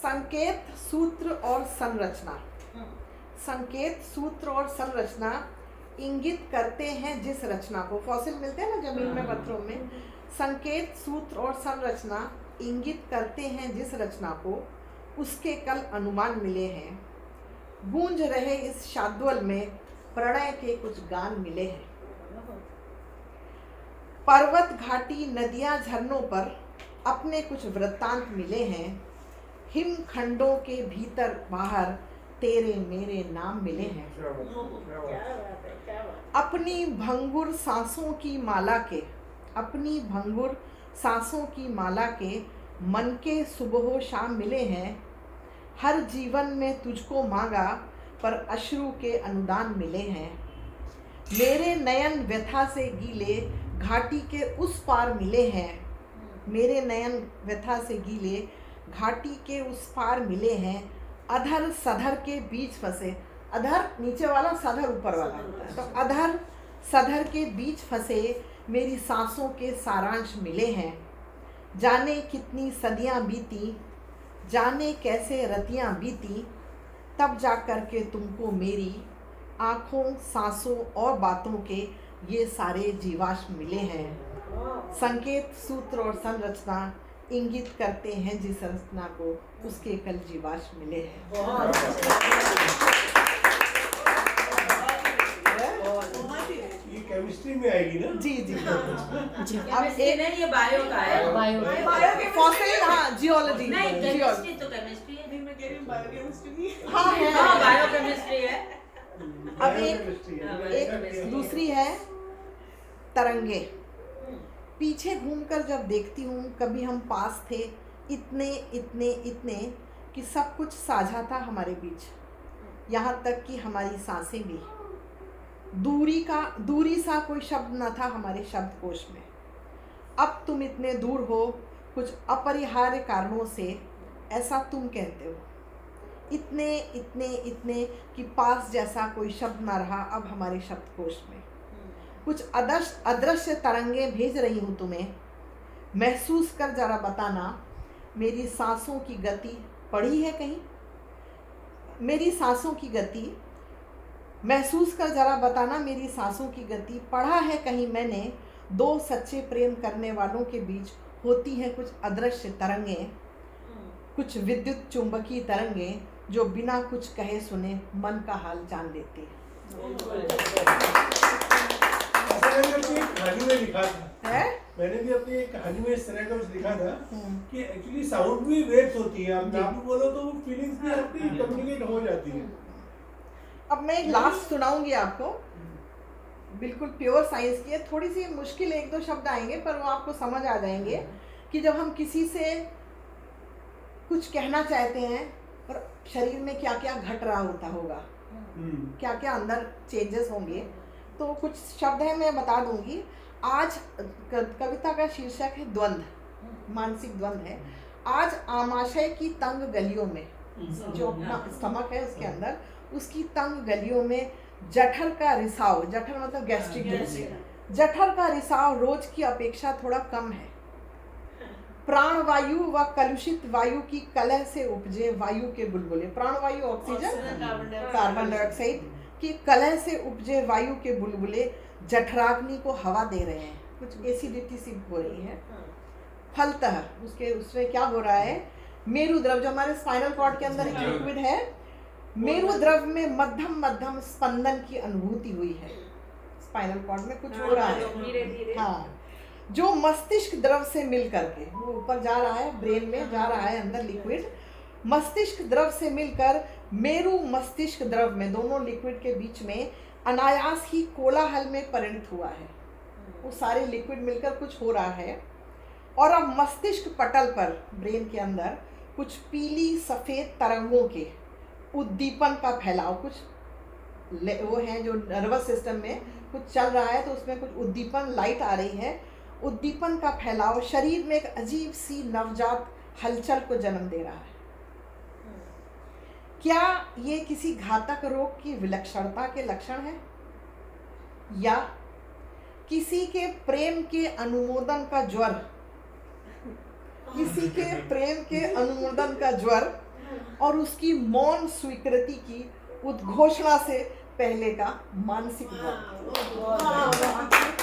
संकेत, सूत्र और संरचना। संकेत, सूत्र और संरचना इंगित करते हैं जिस रचना को, फॉसिल मिलते हैं ना जमीन में, पत्थरों में। संकेत, सूत्र और संरचना इंगित करते हैं जिस रचना को, उसके कल अनुमान मिले हैं। गूंज रहे इस शाद्वल में प्रणय के कुछ गान मिले हैं। पर्वत, घाटी, नदियां, झरनों पर अपने कुछ वृत्तांत मिले हैं। हिमखंडों के भीतर बाहर तेरे मेरे नाम मिले हैं। अपनी भंगुर सांसों की माला के, अपनी भंगुर सांसों की माला के मन के सुबह शाम मिले हैं। हर जीवन में तुझको मांगा पर अश्रु के अनुदान मिले हैं। मेरे नयन व्यथा से गीले घाटी के उस पार मिले हैं। मेरे नयन व्यथा से गीले घाटी के उस पार मिले हैं। अधर सधर के बीच फंसे, अधर नीचे वाला, सधर ऊपर वाला होता है, तो अधर सधर के बीच फंसे मेरी सांसों के सारांश मिले हैं। जाने कितनी सदियां बीती, जाने कैसे रतियां बीती, तब जाकर के तुमको मेरी आँखों, सांसों और बातों के ये सारे जीवाश्म मिले हैं। संकेत, सूत्र और संरचना इंगित करते हैं जिस रचना को, उसके कल जीवाश्म मिले हैं। ये केमिस्ट्री में आएगी ना? जी जी। अब ये बायो का है। बायो के फॉसिल, हाँ जियोलॉजी। नहीं, केमिस्ट्री तो केमिस्ट्री है। मैं कह रही हूँ बायोकेमिस्ट्री। हाँ है, बायोकेमिस्ट्री है। अब एक दूसरी है तरंगे। पीछे घूमकर जब देखती हूँ, कभी हम पास थे, इतने इतने इतने कि सब कुछ साझा था हमारे बीच, यहाँ तक कि हमारी सांसें भी। दूरी सा कोई शब्द न था हमारे शब्दकोश में। अब तुम इतने दूर हो कुछ अपरिहार्य कारणों से, ऐसा तुम कहते हो। इतने इतने इतने कि पास जैसा कोई शब्द न रहा अब हमारे शब्दकोश में। कुछ अदृश्य तरंगे भेज रही हूँ तुम्हें, महसूस कर जरा बताना मेरी सांसों की गति पढ़ी है कहीं। मेरी सांसों की गति महसूस कर जरा बताना मेरी सांसों की गति पढ़ा है कहीं मैंने। दो सच्चे प्रेम करने वालों के बीच होती हैं कुछ अदृश्य तरंगे, कुछ विद्युत चुंबकीय तरंगे जो बिना कुछ कहे सुने मन का हाल जान लेती है। कहानी में लिखा था है? मैंने भी अपनी एक कहानी में इस तरह का कुछ लिखा था कि एक्चुअली साउंड भी वेव्स होती है, आप ना भी बोलो तो वो फीलिंग्स भी आपकी कम्युनिकेट हो जाती है। अब मैं एक लास्ट सुनाऊंगी आपको, बिल्कुल प्योर साइंस की है। थोड़ी सी मुश्किल एक दो शब्द आएंगे पर वो आपको समझ आ जाएंगे कि जब हम किसी से कुछ कहना चाहते हैं और शरीर में क्या क्या घट रहा होता होगा, क्या क्या अंदर चेंजेस होंगे। तो कुछ शब्द हैं, मैं बता दूंगी। आज कविता का शीर्षक है द्वंद्व, मानसिक द्वंद्व है। आज आमाशय की तंग गलियों में, जो अपना स्टमक है उसके अंदर, उसकी तंग गलियों में जठर का रिसाव, जठर मतलब गैस्ट्रिक, जठर का रिसाव रोज की अपेक्षा थोड़ा कम है। प्राणवायु व कलुषित वायु की कलह से उपजे वायु के बुलबुले, प्राणवायु ऑक्सीजन, कार्बन डाइऑक्साइड की कलह से उपजे वायु के बुलबुले जठराग्नि को हवा दे रहे हैं। कुछ एसिडिटी सी हो रही है। फलतः उसमें क्या हो रहा है, मेरु द्रव जो हमारे स्पाइनल कॉर्ड के अंदर एक लिक्विड है, मेरु द्रव में मध्यम मध्यम स्पंदन की अनुभूति हुई है। स्पाइनल कॉर्ड में कुछ हो रहा है, हाँ, जो मस्तिष्क द्रव से मिल करके वो ऊपर जा रहा है, ब्रेन में जा रहा है अंदर लिक्विड, मस्तिष्क द्रव से मिलकर मेरु मस्तिष्क द्रव में, दोनों लिक्विड के बीच में अनायास ही कोलाहल में परिणत हुआ है। वो सारे लिक्विड मिलकर कुछ हो रहा है और अब मस्तिष्क पटल पर, ब्रेन के अंदर कुछ पीली सफ़ेद तरंगों के उद्दीपन का फैलाव, कुछ वो है जो नर्वस सिस्टम में कुछ चल रहा है, तो उसमें कुछ उद्दीपन, लाइट आ रही है, उद्दीपन का फैलाव शरीर में एक अजीब सी नवजात हलचल को जन्म दे रहा है। क्या ये किसी घातक रोग की विलक्षणता के लक्षण है, या किसी के प्रेम के अनुमोदन का ज्वर, किसी के प्रेम के अनुमोदन का ज्वर और उसकी मौन स्वीकृति की उद्घोषणा से पहले का मानसिक वर्ग।